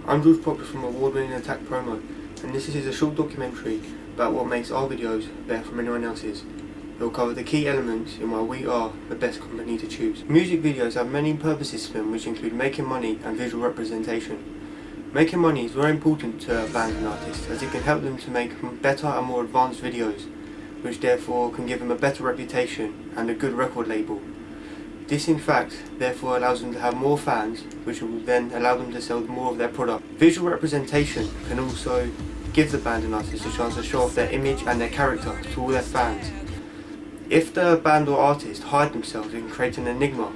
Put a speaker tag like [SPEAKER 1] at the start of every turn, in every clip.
[SPEAKER 1] I'm George Proctor from award-winning Attack Promo, and this is a short documentary about what makes our videos better from anyone else's. It will cover the key elements in why we are the best company to choose. Music videos have many purposes to them, which include making money and visual representation. Making money is very important to bands and artists, as it can help them to make better and more advanced videos, which therefore can give them a better reputation and a good record label. This in fact therefore allows them to have more fans, which will then allow them to sell more of their product. Visual representation can also give the band and artist a chance to show off their image and their character to all their fans. If the band or artist hide themselves, it can create an enigma,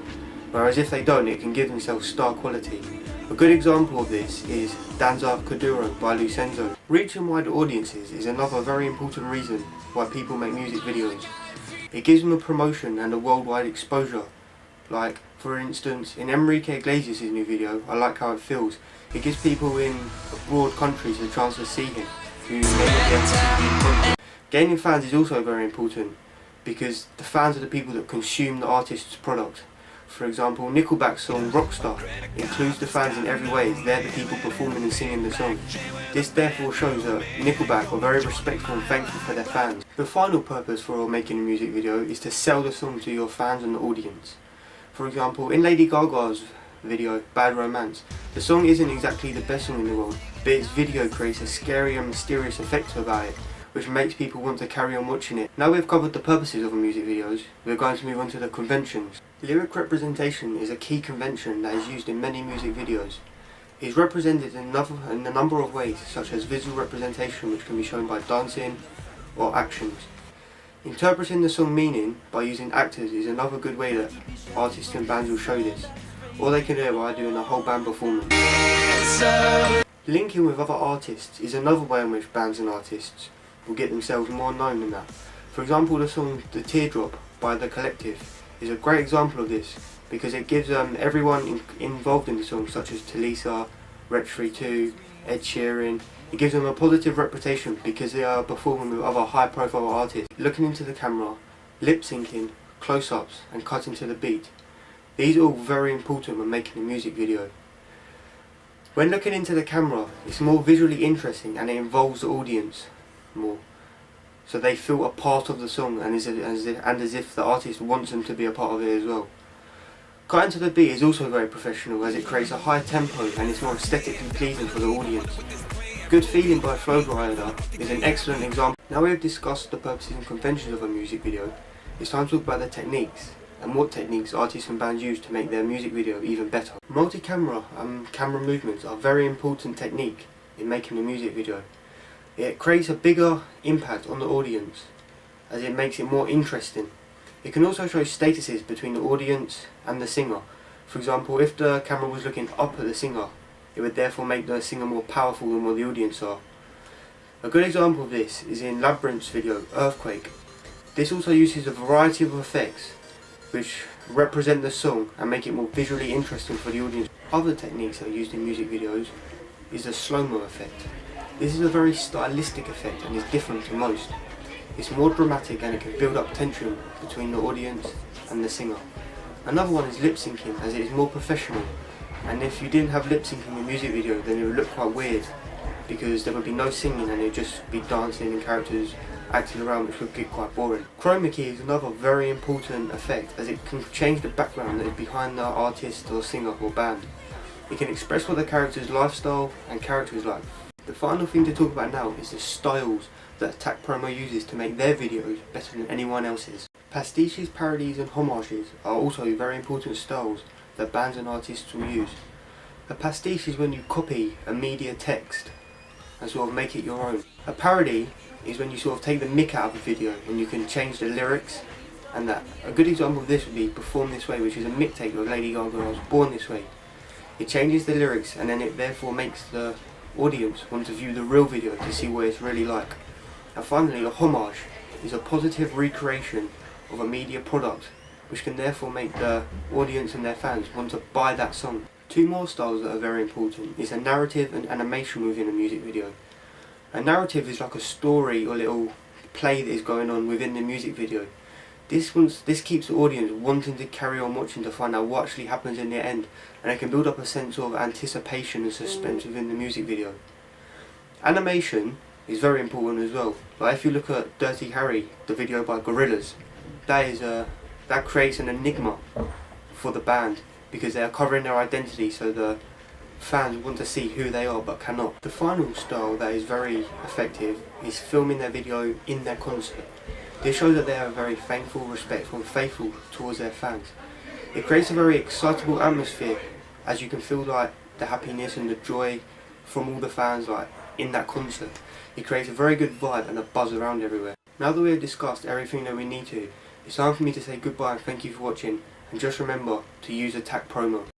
[SPEAKER 1] whereas if they don't, it can give themselves star quality. A good example of this is Danza Kuduro by Lucenzo. Reaching wider audiences is another very important reason why people make music videos. It gives them a promotion and a worldwide exposure. Like, for instance, in Enrique Iglesias' new video, I Like How It Feels, it gives people in abroad countries a chance to see him, who may not be able to see him content. Gaining fans is also very important, because the fans are the people that consume the artist's product. For example, Nickelback's song Rockstar includes the fans in every way, as they're the people performing and singing the song. This therefore shows that Nickelback are very respectful and thankful for their fans. The final purpose for making a music video is to sell the song to your fans and the audience. For example, in Lady Gaga's video, Bad Romance, the song isn't exactly the best song in the world, but its video creates a scary and mysterious effect about it, which makes people want to carry on watching it. Now we've covered the purposes of music videos, we're going to move on to the conventions. Lyric representation is a key convention that is used in many music videos. It is represented in a number of ways, such as visual representation, which can be shown by dancing or actions. Interpreting the song meaning by using actors is another good way that artists and bands will show this, or they can do it by doing a whole band performance. Linking with other artists is another way in which bands and artists will get themselves more known than that. For example, the song The Teardrop by The Collective is a great example of this, because it gives everyone involved in the song, such as Talisa, Wretch32, Ed Sheeran, it gives them a positive reputation because they are performing with other high profile artists. Looking into the camera, lip syncing, close-ups and cutting to the beat. These are all very important when making a music video. When looking into the camera, it's more visually interesting and it involves the audience more, so they feel a part of the song and as if the artist wants them to be a part of it as well. Cutting to the beat is also very professional, as it creates a high tempo and it's more aesthetically pleasing for the audience. Good Feeling by Flo Rida is an excellent example. Now we have discussed the purposes and conventions of a music video, it's time to talk about the techniques and what techniques artists and bands use to make their music video even better. Multi-camera and camera movements are a very important technique in making a music video. It creates a bigger impact on the audience, as it makes it more interesting. It can also show statuses between the audience and the singer. For example, if the camera was looking up at the singer, it would therefore make the singer more powerful than what the audience are. A good example of this is in Labyrinth's video, Earthquake. This also uses a variety of effects which represent the song and make it more visually interesting for the audience. Other techniques that are used in music videos is the slow-mo effect. This is a very stylistic effect and is different to most. It's more dramatic and it can build up tension between the audience and the singer. Another one is lip syncing, as it is more professional. And if you didn't have lip syncing in a music video, then it would look quite weird, because there would be no singing and it would just be dancing and characters acting around, which would get quite boring. Chroma key is another very important effect, as it can change the background that is behind the artist or singer or band. It can express what the character's lifestyle and character is like. The final thing to talk about now is the styles that Attack Promo uses to make their videos better than anyone else's. Pastiches, parodies and homages are also very important styles that bands and artists will use. A pastiche is when you copy a media text and sort of make it your own. A parody is when you sort of take the mick out of a video and you can change the lyrics and that. A good example of this would be Perform This Way, which is a mixtape of Lady Gaga, I Was Born This Way. It changes the lyrics and then it therefore makes the audience want to view the real video to see what it's really like. And finally, a homage is a positive recreation of a media product, which can therefore make the audience and their fans want to buy that song. Two more styles that are very important is a narrative and animation within a music video. A narrative is like a story or little play that is going on within the music video. This keeps the audience wanting to carry on watching to find out what actually happens in the end, and it can build up a sense of anticipation and suspense within the music video. Animation is very important as well. Like if you look at Dirty Harry, the video by Gorillaz, that creates an enigma for the band because they are covering their identity, so the fans want to see who they are but cannot. The final style that is very effective is filming their video in their concert. This shows that they are very thankful, respectful and faithful towards their fans. It creates a very excitable atmosphere as you can feel like the happiness and the joy from all the fans like in that concert. It creates a very good vibe and a buzz around everywhere. Now that we have discussed everything that we need to, it's time for me to say goodbye and thank you for watching, and just remember to use the tag promo.